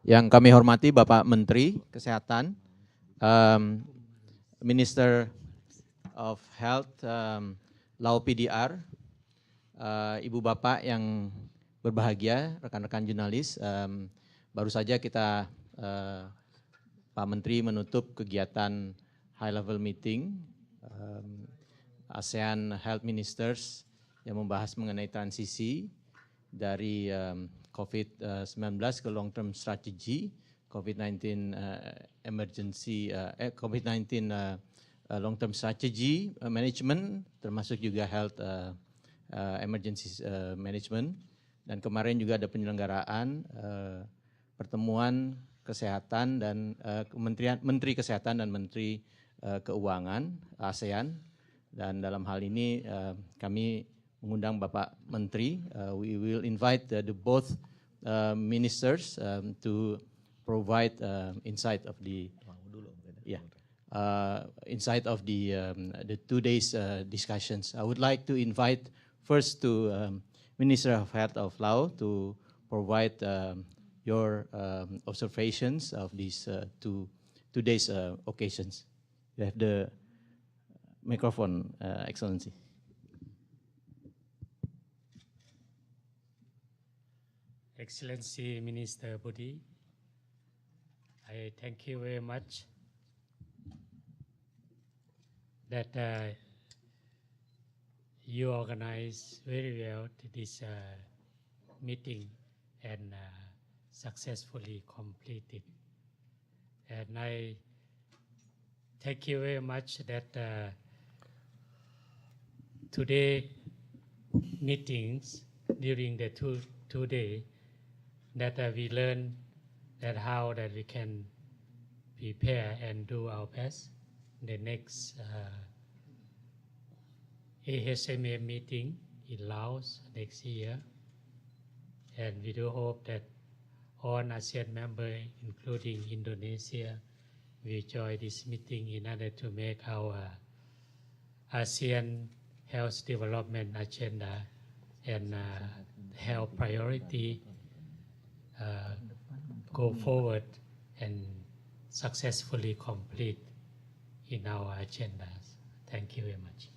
Yang kami hormati Bapak Menteri Kesehatan, Minister of Health, Lau PDR, Ibu Bapak yang berbahagia, rekan-rekan jurnalis, baru saja kita Pak Menteri menutup kegiatan high level meeting ASEAN Health Ministers yang membahas mengenai transisi dari COVID-19 ke long term strategy, COVID-19 emergency, COVID-19 long term strategy management, termasuk juga health emergency management. Dan kemarin juga ada penyelenggaraan pertemuan kesehatan dan Menteri Kesehatan dan Menteri Keuangan ASEAN. Dan dalam hal ini kami mengundang Bapak Menteri. We will invite the both ministers to provide insight of the insight of the 2 days discussions. I would like to invite first to Minister of Health of Laos to provide your observations of these two days occasions. You have the microphone, Excellency. Excellency Minister Budi, I thank you very much that you organize very well this meeting and successfully completed. And I thank you very much that today meetings during the two day that we learn that how that we can prepare and do our best. The next ASEAN meeting in Laos next year, and we do hope that all ASEAN members, including Indonesia, will join this meeting in order to make our ASEAN health development agenda and health priority go forward and successfully complete in our agendas. Thank you very much.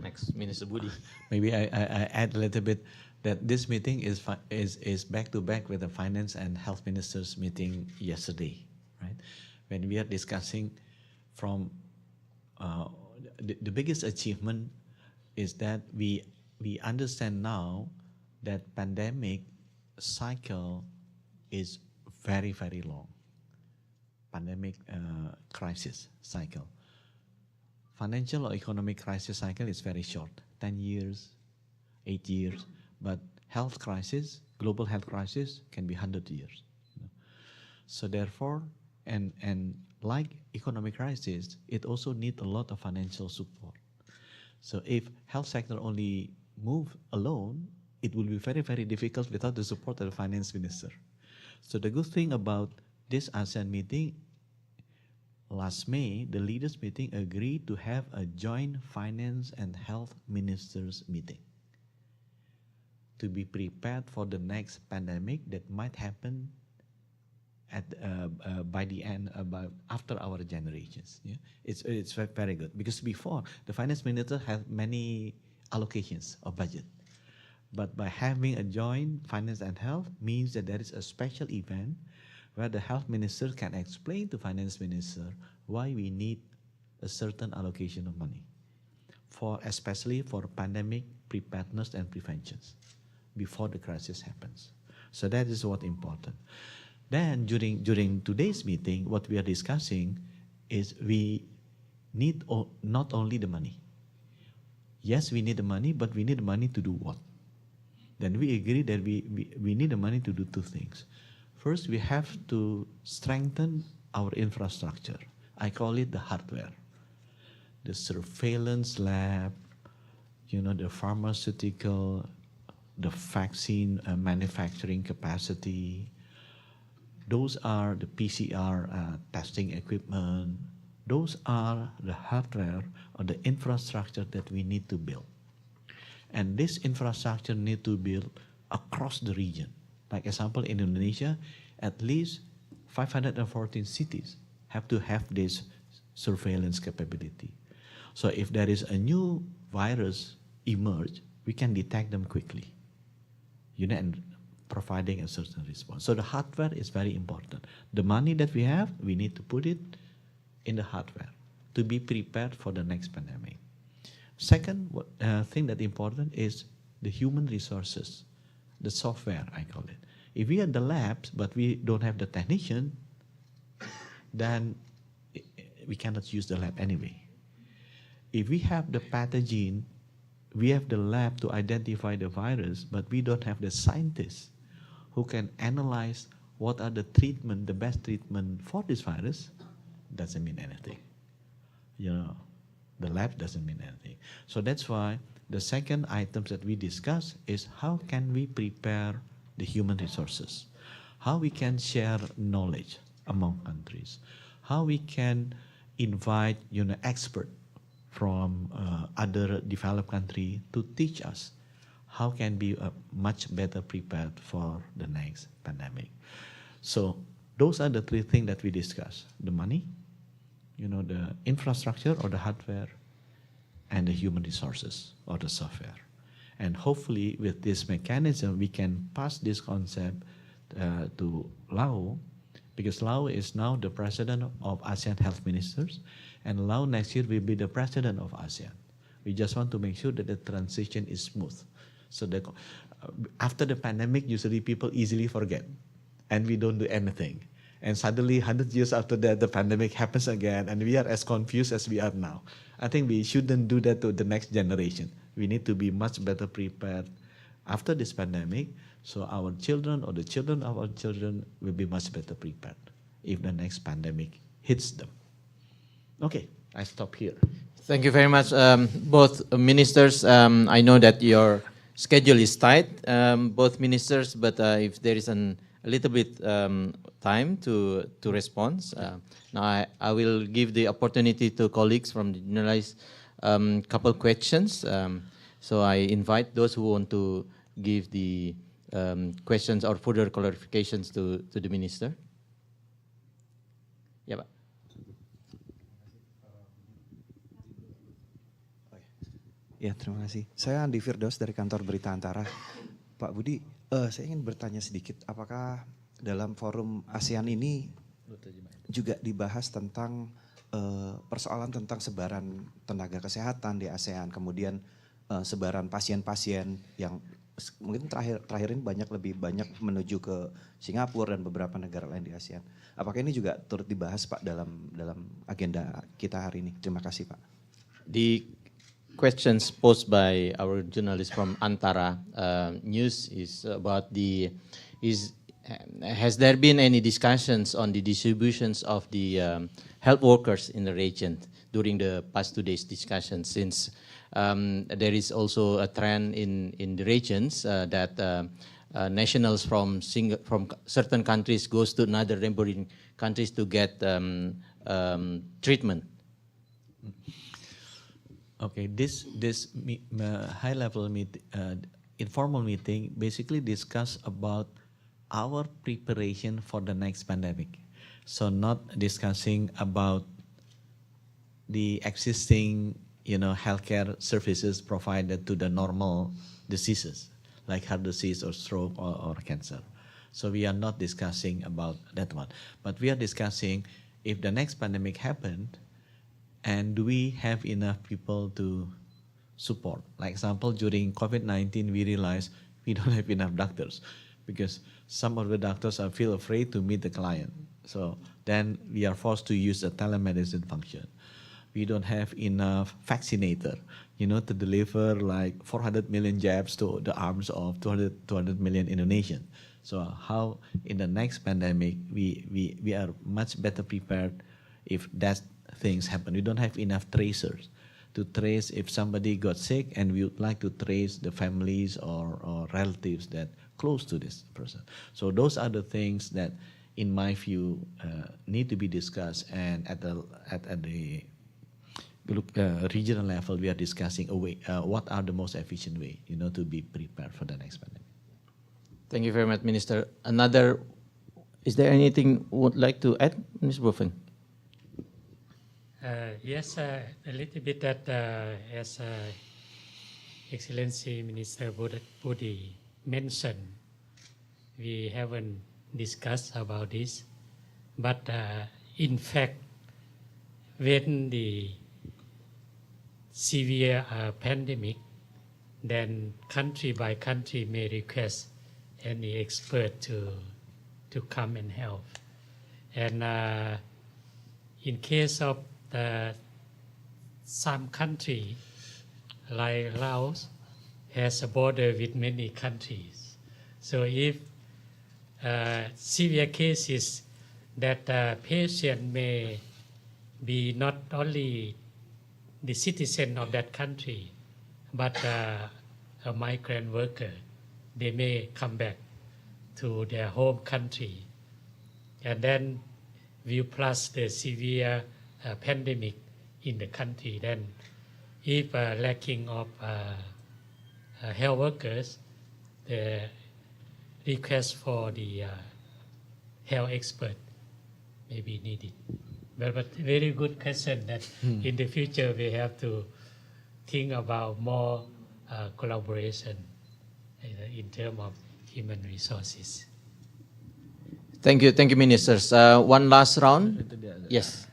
Next, Minister Budi. Maybe I add a little bit that this meeting is back to back with the finance and health ministers meeting yesterday, right? When we are discussing from the biggest achievement is that we understand now that pandemic cycle is very, very long. Pandemic crisis cycle. Financial or economic crisis cycle is very short, 10 years, 8 years, but health crisis, global health crisis can be 100 years. So therefore, and like economic crisis, it also needs a lot of financial support. So if health sector only move alone, it will be very, very difficult without the support of the finance minister. So the good thing about this ASEAN meeting, last May, the leaders meeting agreed to have a joint finance and health ministers meeting to be prepared for the next pandemic that might happen at by the end after our generations. Yeah? It's very good because before the finance minister had many allocations of budget. But by having a joint finance and health means that there is a special event where the health minister can explain to finance minister why we need a certain allocation of money, especially for pandemic preparedness and preventions before the crisis happens. So that is what important. Then during today's meeting, what we are discussing is we need not only the money. Yes, we need the money, but we need the money to do what? Then we agree that we need the money to do two things. First, we have to strengthen our infrastructure. I call it the hardware. The surveillance lab, the pharmaceutical, the vaccine manufacturing capacity. Those are the PCR testing equipment. Those are the hardware or the infrastructure that we need to build. And this infrastructure need to build across the region. Like example, in Indonesia, at least 514 cities have to have this surveillance capability. So if there is a new virus emerge, we can detect them quickly, and providing a certain response. So the hardware is very important. The money that we have, we need to put it in the hardware to be prepared for the next pandemic. Second thing that's important is the human resources, the software, I call it. If we are the labs, but we don't have the technician, then we cannot use the lab anyway. If we have the pathogen, we have the lab to identify the virus, but we don't have the scientists who can analyze what are the treatment, the best treatment for this virus, doesn't mean anything. The lab doesn't mean anything. So that's why the second items that we discuss is how can we prepare the human resources, how we can share knowledge among countries, how we can invite experts from other developed country to teach us how can be much better prepared for the next pandemic. So those are the three things that we discuss: the money, the infrastructure or the hardware, and the human resources or the software. And hopefully with this mechanism, we can pass this concept to Lao, because Lao is now the president of ASEAN Health Ministers, and Lao next year will be the president of ASEAN. We just want to make sure that the transition is smooth. So that after the pandemic, usually people easily forget, and we don't do anything. And suddenly, 100 years after that, the pandemic happens again, and we are as confused as we are now. I think we shouldn't do that to the next generation. We need to be much better prepared after this pandemic, so our children or the children of our children will be much better prepared if the next pandemic hits them. Okay, I stop here. Thank you very much, both ministers. I know that your schedule is tight, both ministers, but if there is a little bit time to respond. Now I will give the opportunity to colleagues from the journalists couple questions. So I invite those who want to give the questions or further clarifications to the minister. Ya, Pak. Ya, terima kasih. Saya Andi Firdaus dari kantor Berita Antara. Pak Budi, saya ingin bertanya sedikit, apakah dalam forum ASEAN ini juga dibahas tentang persoalan tentang sebaran tenaga kesehatan di ASEAN, kemudian sebaran pasien-pasien yang mungkin terakhir ini lebih banyak menuju ke Singapura dan beberapa negara lain di ASEAN. Apakah ini juga turut dibahas Pak dalam agenda kita hari ini? Terima kasih Pak. The questions posed by our journalist from Antara News is about has there been any discussions on the distributions of the health workers in the region during the past 2 days discussion, since there is also a trend in the regions that nationals from certain countries goes to another neighboring countries to get treatment. Okay, this high-level informal meeting basically discuss about our preparation for the next pandemic. So not discussing about the existing, healthcare services provided to the normal diseases like heart disease or stroke or cancer. So we are not discussing about that one, but we are discussing if the next pandemic happened, and do we have enough people to support? Like example, during COVID-19, we realized we don't have enough doctors because some of the doctors feel afraid to meet the client. So then we are forced to use a telemedicine function. We don't have enough vaccinator, to deliver like 400 million jabs to the arms of 200 million Indonesians. So how in the next pandemic, we are much better prepared if that things happen. We don't have enough tracers to trace if somebody got sick, and we would like to trace the families or relatives that close to this person. So those are the things that, in my view, need to be discussed. And at the regional level, we are discussing what are the most efficient way, to be prepared for the next pandemic. Thank you very much, Minister. Is there anything would like to add, Ms. Boven? Yes, a little bit that as Excellency Minister Budi mentioned, we haven't discussed about this, but in fact, when the severe pandemic, then country by country may request any expert to come and help. And in case of some country like Laos has a border with many countries. So if severe cases that patient may be not only the citizen of that country, but a migrant worker, they may come back to their home country. And then we plus the severe pandemic in the country. Then if lacking of health workers, the request for the health expert may be needed. But very good question that in the future we have to think about more collaboration in terms of human resources. Thank you, ministers. One last round. Yes.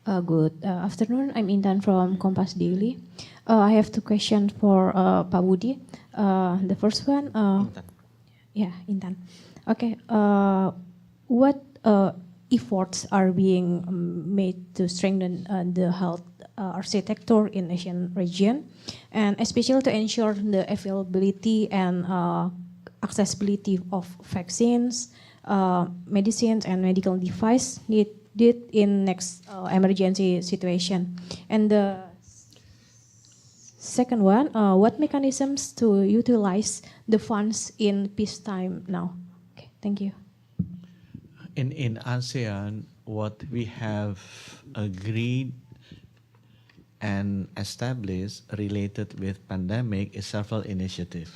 Good afternoon. I'm Intan from Kompas Daily. I have two questions for Pak Budi. The first one, Intan. Yeah, Intan. Okay. What efforts are being made to strengthen the health architecture in Asian region, and especially to ensure the availability and accessibility of vaccines, medicines, and medical device needed in next emergency situation? And the second one, what mechanisms to utilize the funds in peacetime now? Okay, thank you. In ASEAN, what we have agreed and established related with pandemic is several initiatives.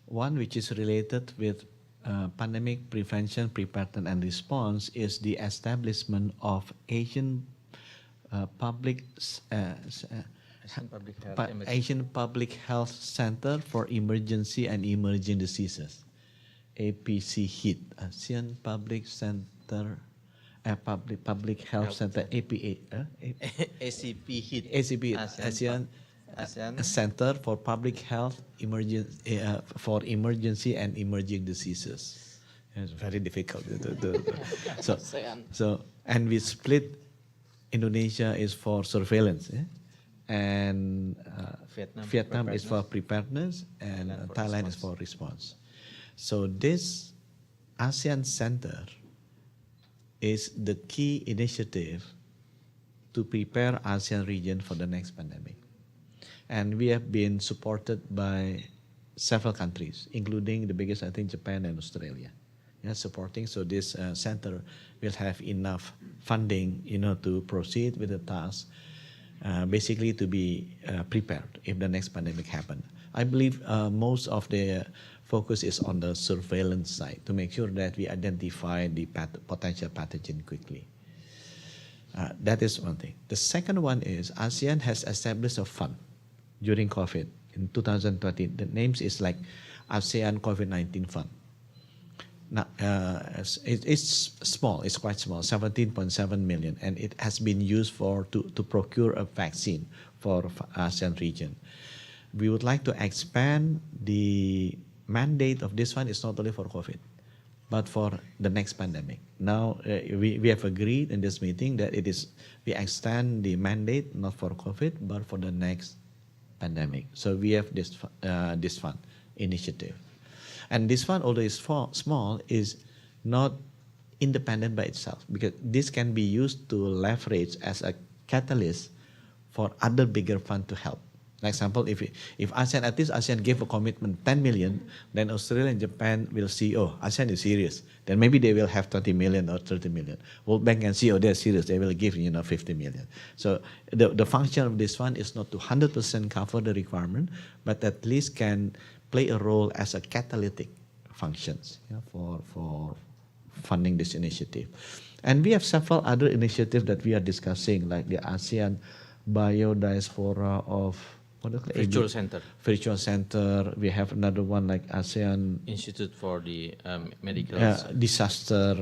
One which is related with pandemic prevention, preparedness, and response is the establishment of Asian Public Health Center for Emergency and Emerging Diseases, APC HEAT, ASEAN Public Center, Public Health Center, APA, ACP HIT. ACP, ASEAN Center for Public Health for Emergency and Emerging Diseases. It's very difficult to do. So and we split. Indonesia is for surveillance, and Vietnam is for preparedness, and Thailand is for response. So this ASEAN Center is the key initiative to prepare ASEAN region for the next pandemic. And we have been supported by several countries, including the biggest, I think, Japan and Australia. Supporting. So this center will have enough funding, to proceed with the task, basically to be prepared if the next pandemic happens. I believe most of the focus is on the surveillance side to make sure that we identify the potential pathogen quickly. That is one thing. The second one is ASEAN has established a fund during COVID in 2020. The name is like ASEAN COVID-19 Fund. Now, it's small, it's quite small, 17.7 million, and it has been used to procure a vaccine for ASEAN region. We would like to expand the mandate of this fund. Is not only for COVID, but for the next pandemic. Now, we have agreed in this meeting that we extend the mandate not for COVID, but for the next pandemic. So we have this fund initiative. And this fund, although it's small, is not independent by itself, because this can be used to leverage as a catalyst for other bigger funds to help. For example, if ASEAN, at least ASEAN gave a commitment 10 million, then Australia and Japan will see, oh, ASEAN is serious. Then maybe they will have 20 million or 30 million. World Bank can see, oh, they're serious. They will give 50 million. So the function of this fund is not to 100% cover the requirement, but at least can play a role as a catalytic functions, for funding this initiative. And we have several other initiatives that we are discussing, like the ASEAN Biodiaspora of Virtual Center. Virtual Center. We have another one like ASEAN Institute for the Medical Disaster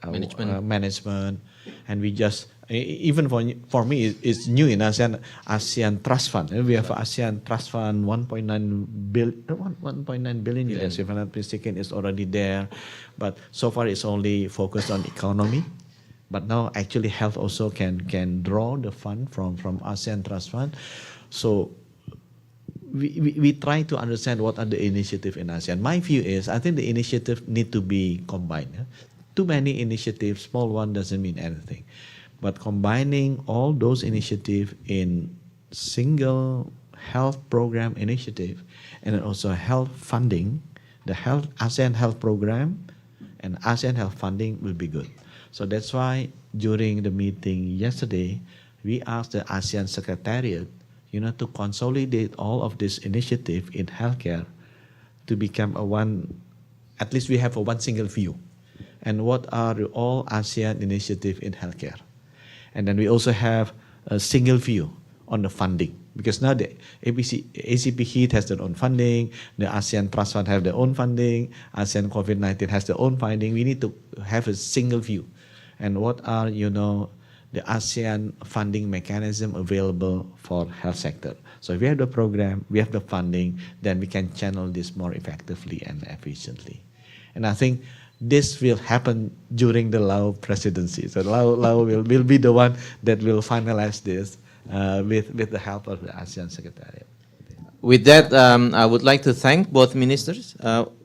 Management. And we just, even for me, it's new in ASEAN Trust Fund. We have ASEAN Trust Fund, 1.9 billion US, if I'm not mistaken, is already there. But so far it's only focused on economy. But now actually health also can draw the fund from ASEAN Trust Fund. So we try to understand what are the initiatives in ASEAN. My view is, I think the initiative need to be combined. Too many initiatives, small one doesn't mean anything. But combining all those initiatives in single health program initiative, and then also health funding, the ASEAN health program and ASEAN health funding will be good. So that's why during the meeting yesterday, we asked the ASEAN Secretariat, to consolidate all of this initiative in healthcare to become at least we have one single view. And what are all ASEAN initiatives in healthcare? And then we also have a single view on the funding. Because now the ACP HEAT has their own funding, the ASEAN Trust Fund have their own funding, ASEAN COVID-19 has their own funding. We need to have a single view. And what are, the ASEAN funding mechanism available for health sector. So if we have the program, we have the funding, then we can channel this more effectively and efficiently. And I think this will happen during the Lao presidency. So Lao will be the one that will finalize this with the help of the ASEAN Secretariat. With that, I would like to thank both ministers.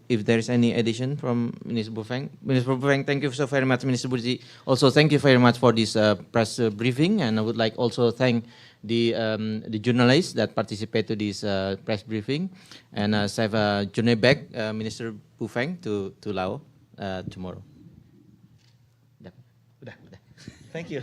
If there is any addition from Minister Bufeng. Minister Bufeng, thank you so very much. Minister Budi, also thank you very much for this press briefing. And I would like also thank the journalists that participate to this press briefing. And have a journey back, Minister Bufeng, to Laos tomorrow. Thank you.